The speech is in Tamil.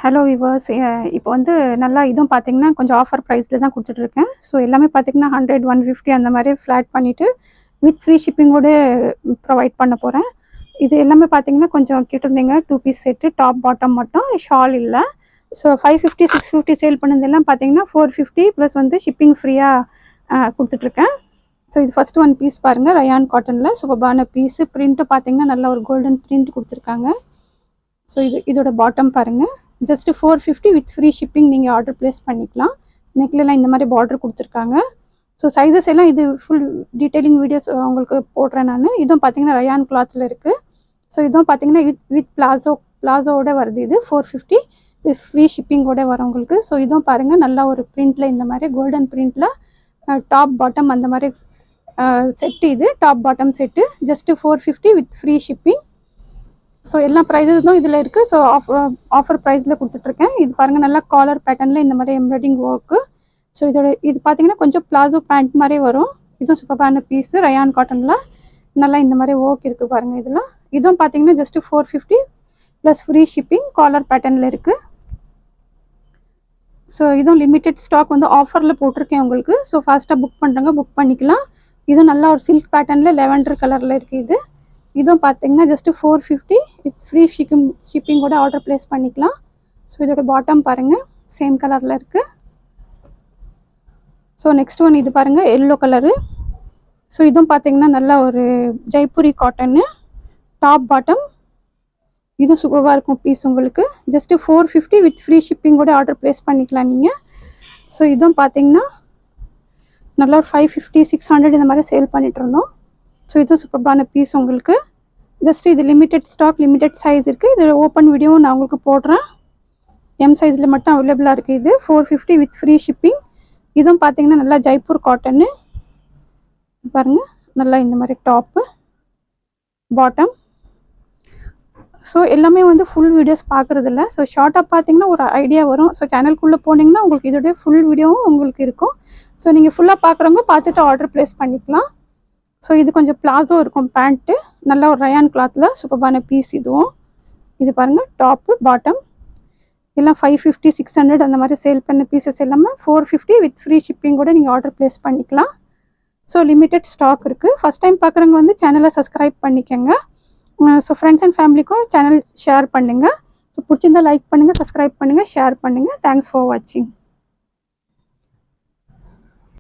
ஹலோ விவர்ஸ், இப்போ வந்து நல்லா இதுவும் பார்த்தீங்கன்னா கொஞ்சம் ஆஃபர் ப்ரைஸில் தான் கொடுத்துட்ருக்கேன். ஸோ எல்லாமே பார்த்தீங்கன்னா 100, 150 அந்த மாதிரி ஃப்ளாட் பண்ணிவிட்டு வித் ஃப்ரீ ஷிப்பிங்கோடு ப்ரொவைட் பண்ண போகிறேன். இது எல்லாமே பார்த்தீங்கன்னா கொஞ்சம் கேட்டிருந்தீங்க. 2 பீஸ் செட்டு, டாப் பாட்டம் மட்டும், ஷால் இல்லை. ஸோ 550, 650 சேல் பண்ணதெல்லாம் பார்த்தீங்கன்னா 450 ப்ளஸ் வந்து ஷிப்பிங் ஃப்ரீயாக கொடுத்துட்ருக்கேன். ஸோ இது ஃபஸ்ட்டு ஒன் பீஸ் பாருங்கள், ரயான் காட்டனில் சூப்பர்பான பீஸு. பிரிண்ட்டு பார்த்தீங்கன்னா நல்ல ஒரு கோல்டன் பிரிண்ட் கொடுத்துருக்காங்க. ஸோ இதோட பாட்டம் பாருங்கள், ஜஸ்ட்டு 450 வித் ஃப்ரீ ஷிப்பிங் நீங்கள் ஆர்டர் ப்ளேஸ் பண்ணிக்கலாம். நெக்லெலாம் இந்த மாதிரி பார்டர் கொடுத்துருக்காங்க. ஸோ சைஸஸ் எல்லாம் இது ஃபுல் டீட்டெயிலிங் வீடியோஸ் உங்களுக்கு போடுறேன் நான். இதுவும் பார்த்தீங்கன்னா ரயான் கிளாத்தில் இருக்குது. ஸோ இதுவும் பார்த்தீங்கன்னா வித் பிளாசோவோட வருது. இது 450 வித் ஃப்ரீ ஷிப்பிங்கோட வரும் உங்களுக்கு. ஸோ இதுவும் பாருங்கள் நல்லா ஒரு பிரிண்டில் இந்த மாதிரி கோல்டன் பிரிண்டில் டாப் பாட்டம் அந்த மாதிரி செட்டு. இது top bottom set just 450 with free shipping. So எல்லா ப்ரைஸஸும் இதில் இருக்குது. ஸோ ஆஃபர் ப்ரைஸில் கொடுத்துட்ருக்கேன். இது பாருங்கள் நல்லா காலர் பேட்டர்னில் இந்த மாதிரி எம்ப்ராய்டிங் ஒர்க்கு. ஸோ இது பார்த்தீங்கன்னா கொஞ்சம் பிளாசோ பேண்ட் மாதிரி வரும். இதுவும் சூப்பரான பீஸு, ரயான் காட்டனில் நல்லா இந்த மாதிரி ஒர்க் இருக்குது பாருங்கள். இதுவும் பார்த்தீங்கன்னா just 450 plus free shipping, collar பேட்டர்னில் இருக்குது. ஸோ இதுவும் லிமிட்டெட் ஸ்டாக் வந்து ஆஃபரில் போட்டிருக்கேன் உங்களுக்கு. ஸோ ஃபாஸ்ட்டாக புக் பண்ணுறவங்க புக் பண்ணிக்கலாம். இதுவும் நல்லா ஒரு சில்க் பேட்டர்னில் லெவெண்டர் கலரில் இருக்குது. இதுவும் பார்த்தீங்கன்னா ஜஸ்ட்டு 450 வித் ஃப்ரீ ஷிப்பிங்கோட ஆர்டர் ப்ளேஸ் பண்ணிக்கலாம். ஸோ இதோட பாட்டம் பாருங்கள், சேம் கலரில் இருக்குது. ஸோ நெக்ஸ்ட் ஒன் இது பாருங்கள், எல்லோ கலரு. ஸோ இதுவும் பார்த்தீங்கன்னா நல்லா ஒரு ஜெய்ப்பூரி காட்டனு, டாப் பாட்டம். இதுவும் சூப்பராக இருக்கும் பீஸ் உங்களுக்கு. ஜஸ்ட்டு 450 வித் ஃப்ரீ ஷிப்பிங்கோட ஆர்டர் ப்ளேஸ் பண்ணிக்கலாம் நீங்கள். ஸோ இதுவும் பார்த்தீங்கன்னா நல்லா ஒரு 550, 600 இந்த மாதிரி சேல் பண்ணிகிட்டு இருந்தோம். ஸோ இதுவும் சூப்பரான பீஸ் உங்களுக்கு. ஜஸ்ட் இது லிமிட்டெட் ஸ்டாக், லிமிட்டெட் சைஸ் இருக்குது. இது ஓப்பன் வீடியோவும் நான் உங்களுக்கு போடுறேன். எம் சைஸில் மட்டும் அவைலபிளாக இருக்குது. இது 450 வித் ஃப்ரீ ஷிப்பிங். இதுவும் பார்த்தீங்கன்னா நல்லா ஜெய்ப்பூர் காட்டனு பாருங்கள், நல்லா இந்த மாதிரி டாப்பு பாட்டம். ஸோ எல்லாமே வந்து ஃபுல் வீடியோஸ் பார்க்குறதில்ல. ஸோ ஷார்ட்டாக பார்த்தீங்கன்னா ஒரு ஐடியா வரும். ஸோ சேனல்குள்ளே போனீங்கன்னா உங்களுக்கு இதோடைய ஃபுல் வீடியோவும் உங்களுக்கு இருக்கும். ஸோ நீங்கள் ஃபுல்லாக பார்க்குறவங்க பார்த்துட்டு ஆர்டர் ப்ளேஸ் பண்ணிக்கலாம். ஸோ இது கொஞ்சம் பிளாசோ இருக்கும் பேண்ட்டு, நல்லா ஒரு ரயான் கிளாத்தில் சூப்பரான பீஸ். இது பாருங்கள் டாப்பு பாட்டம் எல்லாம் 550, 600 அந்த மாதிரி சேல் பண்ண பீசஸ் எல்லாமே 450 வித் ஃப்ரீ ஷிப்பிங்கோட நீங்கள் ஆர்டர் ப்ளேஸ் பண்ணிக்கலாம். ஸோ லிமிட்டெட் ஸ்டாக் இருக்குது. ஃபஸ்ட் டைம் பார்க்குறவங்க வந்து சேனலை சப்ஸ்கிரைப் பண்ணிக்கோங்க. ஸோ ஃப்ரெண்ட்ஸ் அண்ட் ஃபேமிலிக்கும் சேனல் ஷேர் பண்ணுங்கள். ஸோ பிடிச்சிருந்தா லைக் பண்ணுங்கள், சப்ஸ்கிரைப் பண்ணுங்கள், ஷேர் பண்ணுங்கள். தேங்க்ஸ் ஃபார் வாட்சிங்.